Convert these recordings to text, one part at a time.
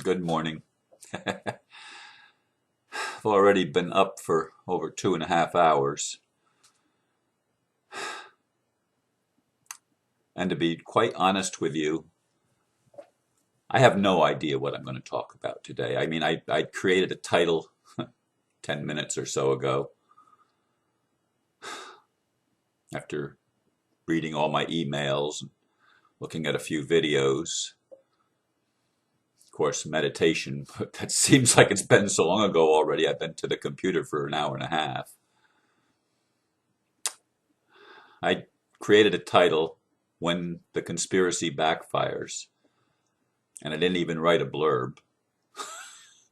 Good morning. I've already been up for over 2.5 hours. And to be quite honest with you, I have no idea what I'm going to talk about today. I mean, I created a title 10 minutes or so ago after reading all my emails and looking at a few videos. Of course, meditation, but that seems like it's been so long ago already. I've been to the computer for an hour and a half. I created a title, When the Conspiracy Backfires, and I didn't even write a blurb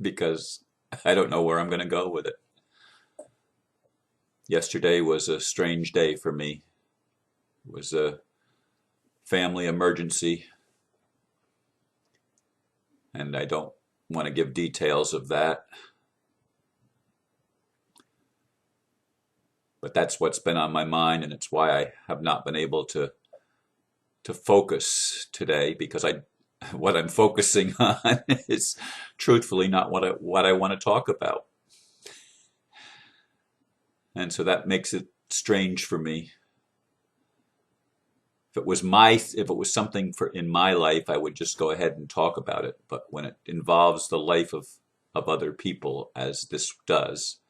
because I don't know where I'm going to go with it. Yesterday was a strange day for me. It was a family emergency, and I don't want to give details of that. But that's what's been on my mind, and it's why I have not been able to focus today, because what I'm focusing on is truthfully not what I want to talk about. And so that makes it strange for me. If it was something in my life, I would just go ahead and talk about it. But when it involves the life of other people, as this does,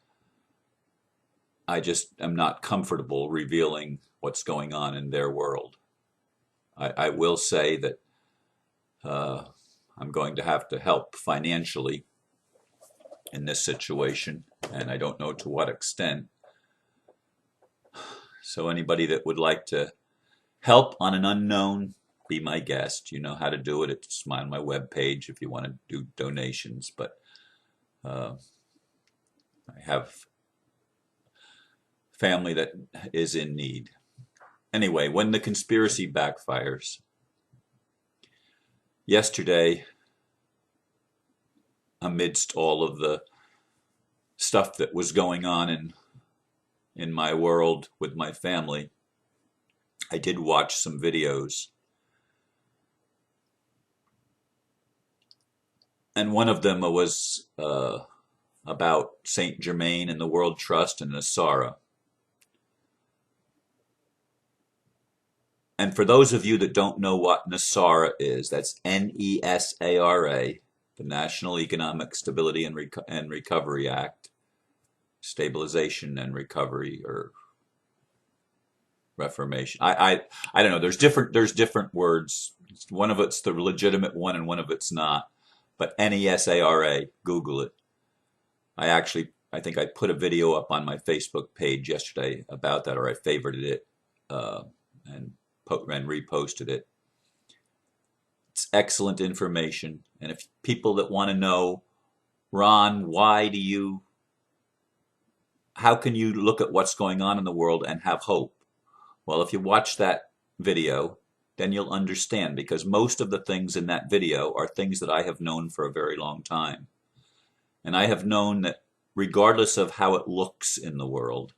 I just am not comfortable revealing what's going on in their world. I will say that I'm going to have to help financially in this situation, and I don't know to what extent. So anybody that would like to help on an unknown, be my guest. You know how to do it. It's on my webpage if you want to do donations. But I have family that is in need. Anyway, when the conspiracy backfires. Yesterday, amidst all of the stuff that was going on in my world with my family, I did watch some videos. And one of them was about Saint Germain and the World Trust and Nasara. And for those of you that don't know what NESARA is, that's NESARA, the National Economic Stability and Recovery Act, Stabilization and Recovery, or Reformation. I don't know. There's different words. One of it's the legitimate one, and one of it's not. But NESARA, Google it. I think I put a video up on my Facebook page yesterday about that, or I favorited it and reposted it. It's excellent information. And if people that want to know, Ron, how can you look at what's going on in the world and have hope? Well, if you watch that video, then you'll understand, because most of the things in that video are things that I have known for a very long time. And I have known that regardless of how it looks in the world,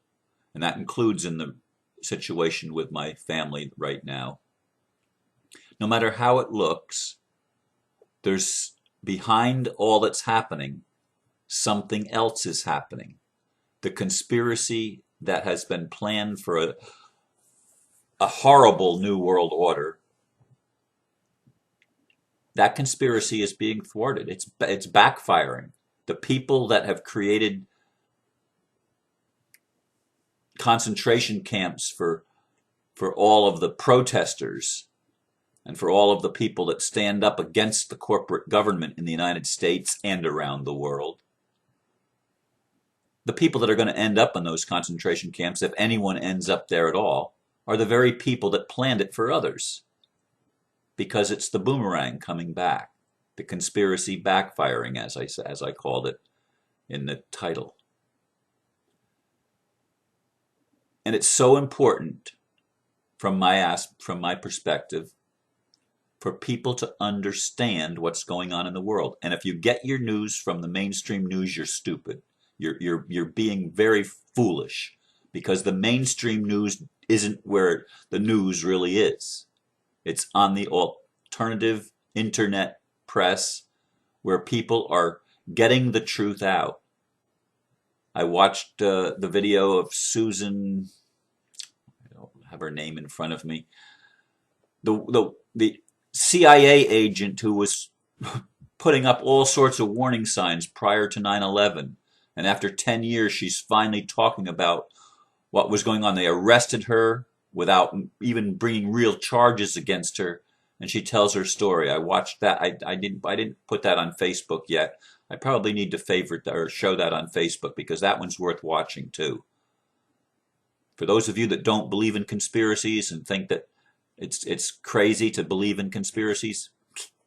and that includes in the situation with my family right now, no matter how it looks, there's behind all that's happening, something else is happening. The conspiracy that has been planned for a horrible new world order, that conspiracy is being thwarted. It's backfiring. The people that have created concentration camps for all of the protesters and for all of the people that stand up against the corporate government in the United States and around the world, the people that are going to end up in those concentration camps, if anyone ends up there at all, are the very people that planned it for others, because it's the boomerang coming back, the conspiracy backfiring, as I called it in the title. And it's so important from my perspective for people to understand what's going on in the world. And if you get your news from the mainstream news, you're stupid. You're being very foolish, because the mainstream news isn't where the news really is. It's on the alternative internet press, where people are getting the truth out. I watched the video of Susan, I don't have her name in front of me, the CIA agent who was putting up all sorts of warning signs prior to 9/11. And after 10 years, she's finally talking about what was going on. They arrested her without even bringing real charges against her. And she tells her story. I watched that. I didn't put that on Facebook yet. I probably need to favorite or show that on Facebook because that one's worth watching too. For those of you that don't believe in conspiracies and think that it's crazy to believe in conspiracies,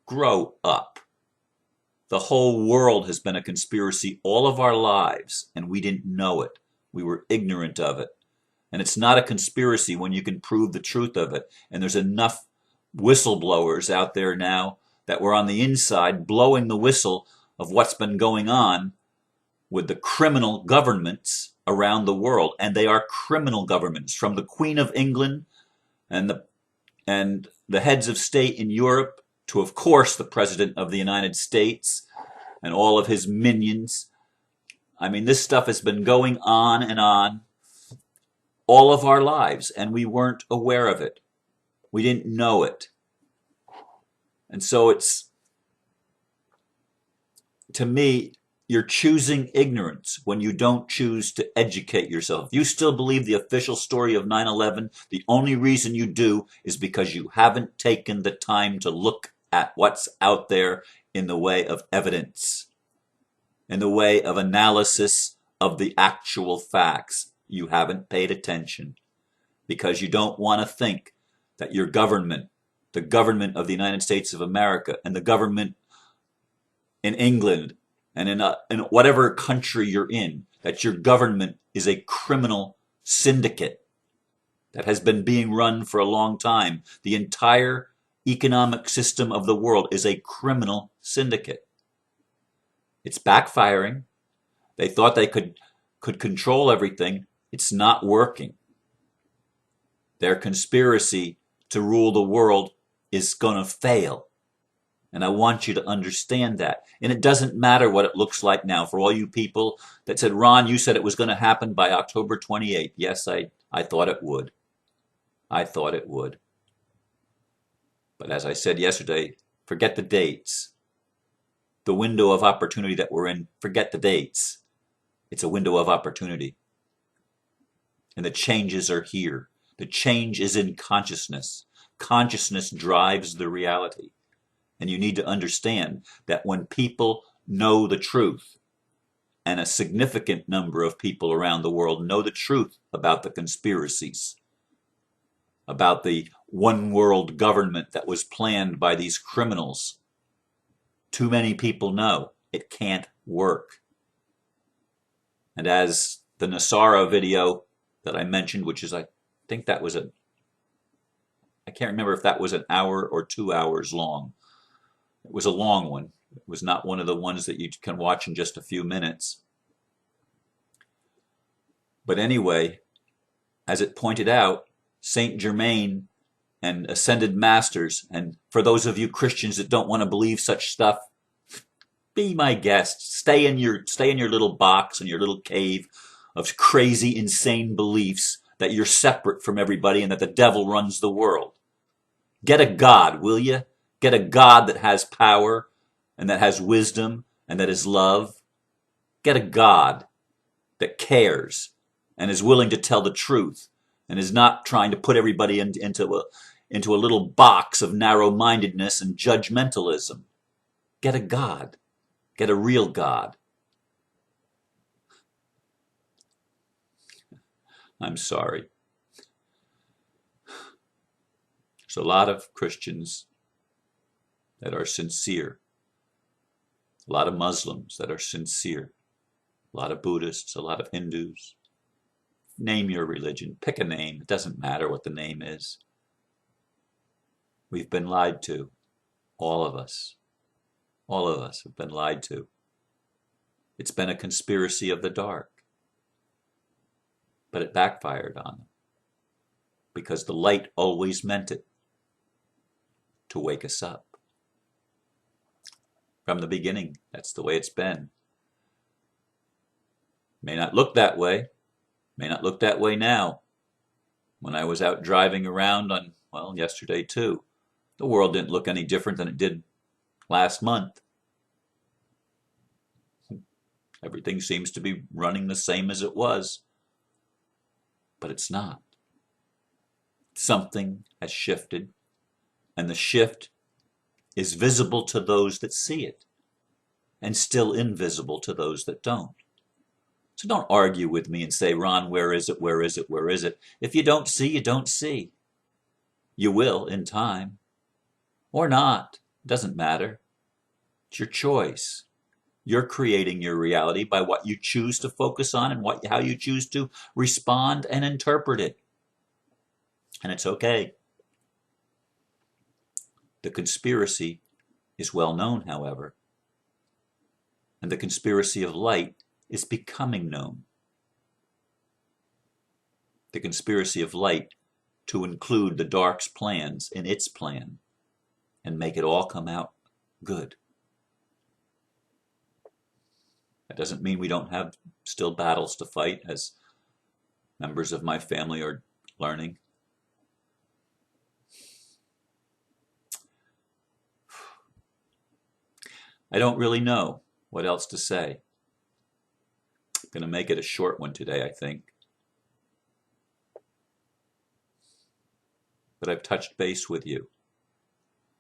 grow up. The whole world has been a conspiracy all of our lives, and we didn't know it. We were ignorant of it. And it's not a conspiracy when you can prove the truth of it. And there's enough whistleblowers out there now that were on the inside blowing the whistle of what's been going on with the criminal governments around the world. And they are criminal governments, from the Queen of England and the heads of state in Europe to, of course, the President of the United States and all of his minions. I mean, this stuff has been going on and on all of our lives, and we weren't aware of it. We didn't know it. And so it's, to me, you're choosing ignorance when you don't choose to educate yourself. If you still believe the official story of 9/11, the only reason you do is because you haven't taken the time to look at what's out there in the way of evidence, in the way of analysis of the actual facts. You haven't paid attention because you don't want to think that your government, the government of the United States of America, and the government in England and in whatever country you're in, that your government is a criminal syndicate that has been being run for a long time. The entire economic system of the world is a criminal syndicate. It's backfiring. They thought they could control everything. It's not working. Their conspiracy to rule the world is going to fail. And I want you to understand that. And it doesn't matter what it looks like now. For all you people that said, Ron, you said it was going to happen by October 28th. Yes, I thought it would. I thought it would. But as I said yesterday, forget the dates. The window of opportunity that we're in, forget the dates. It's a window of opportunity. And the changes are here. The change is in consciousness. Consciousness drives the reality. And you need to understand that when people know the truth, and a significant number of people around the world know the truth about the conspiracies, about the one world government that was planned by these criminals, too many people know it can't work. And as the Nasara video that I mentioned, which is, I think that was I can't remember if that was an hour or 2 hours long. It was a long one. It was not one of the ones that you can watch in just a few minutes. But anyway, as it pointed out, Saint Germain and ascended masters, and for those of you Christians that don't want to believe such stuff, be my guest. Stay in your little box, in your little cave of crazy, insane beliefs that you're separate from everybody and that the devil runs the world. Get a God, will you? Get a God that has power and that has wisdom and that is love. Get a God that cares and is willing to tell the truth and is not trying to put everybody into a little box of narrow-mindedness and judgmentalism. Get a God. Get a real God. I'm sorry. There's a lot of Christians that are sincere. A lot of Muslims that are sincere. A lot of Buddhists, a lot of Hindus. Name your religion. Pick a name. It doesn't matter what the name is. We've been lied to. All of us. All of us have been lied to. It's been a conspiracy of the dark. But it backfired on them. Because the light always meant it to wake us up. From the beginning, that's the way it's been. May not look that way. May not look that way now. When I was out driving around on, well, yesterday too, the world didn't look any different than it did last month. Everything seems to be running the same as it was. But it's not. Something has shifted, and the shift is visible to those that see it, and still invisible to those that don't. So don't argue with me and say, Ron, where is it, where is it, where is it? If you don't see, you don't see. You will in time. Or not. It doesn't matter. It's your choice. You're creating your reality by what you choose to focus on and how you choose to respond and interpret it. And it's okay. The conspiracy is well known, however. And the conspiracy of light is becoming known. The conspiracy of light to include the dark's plans in its plan and make it all come out good. That doesn't mean we don't have still battles to fight, as members of my family are learning. I don't really know what else to say. I'm going to make it a short one today, I think. But I've touched base with you.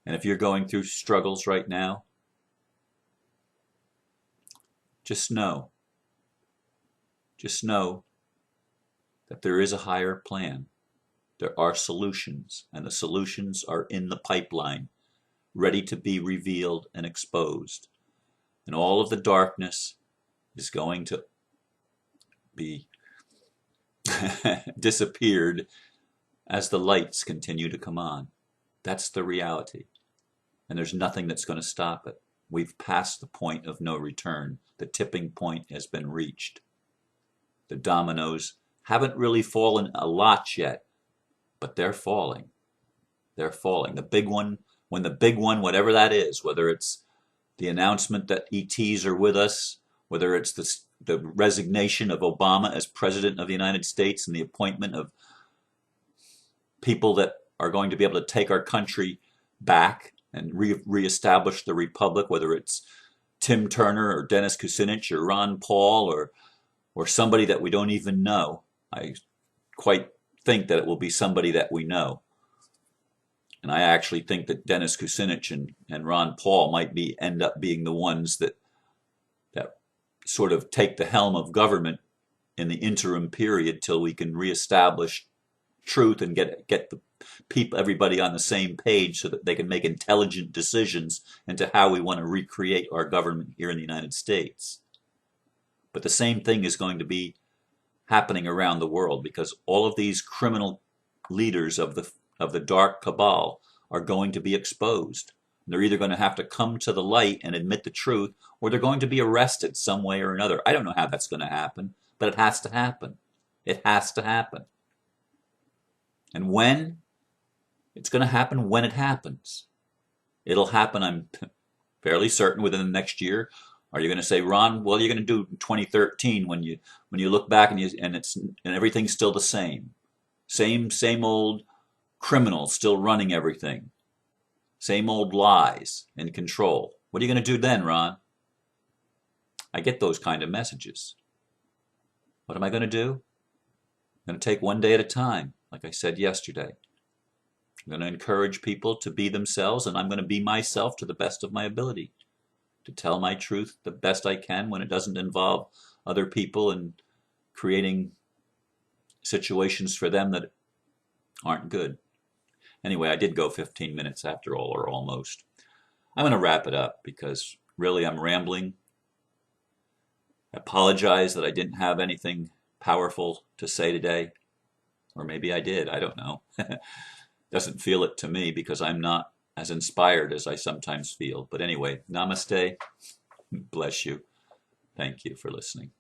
And if you're going through struggles right now, just know that there is a higher plan. There are solutions, and the solutions are in the pipeline, ready to be revealed and exposed. And all of the darkness is going to be disappeared as the lights continue to come on. That's the reality. And there's nothing that's going to stop it. We've passed the point of no return. The tipping point has been reached. The dominoes haven't really fallen a lot yet, but they're falling. They're falling. The big one, when the big one, whatever that is, whether it's the announcement that ETs are with us, whether it's the resignation of Obama as president of the United States and the appointment of people that are going to be able to take our country back and reestablish the republic, whether it's Tim Turner or Dennis Kucinich or Ron Paul or somebody that we don't even know. I quite think that it will be somebody that we know. And I actually think that Dennis Kucinich and Ron Paul might end up being the ones that sort of take the helm of government in the interim period till we can reestablish truth and get the people, everybody on the same page so that they can make intelligent decisions into how we want to recreate our government here in the United States. But the same thing is going to be happening around the world, because all of these criminal leaders of the dark cabal are going to be exposed. They're either going to have to come to the light and admit the truth, or they're going to be arrested some way or another. I don't know how that's going to happen, but it has to happen. It has to happen. And when? It's going to happen when it happens. It'll happen, I'm fairly certain, within the next year. Are you going to say, Ron, well, you're going to do 2013 when you look back and everything's still the same. Same old criminals still running everything. Same old lies and control. What are you going to do then, Ron? I get those kind of messages. What am I going to do? I'm going to take one day at a time, like I said yesterday. I'm going to encourage people to be themselves, and I'm going to be myself to the best of my ability, to tell my truth the best I can when it doesn't involve other people and creating situations for them that aren't good. Anyway, I did go 15 minutes after all, or almost. I'm going to wrap it up because really I'm rambling. I apologize that I didn't have anything powerful to say today. Or maybe I did, I don't know. Doesn't feel it to me because I'm not as inspired as I sometimes feel. But anyway, namaste. Bless you. Thank you for listening.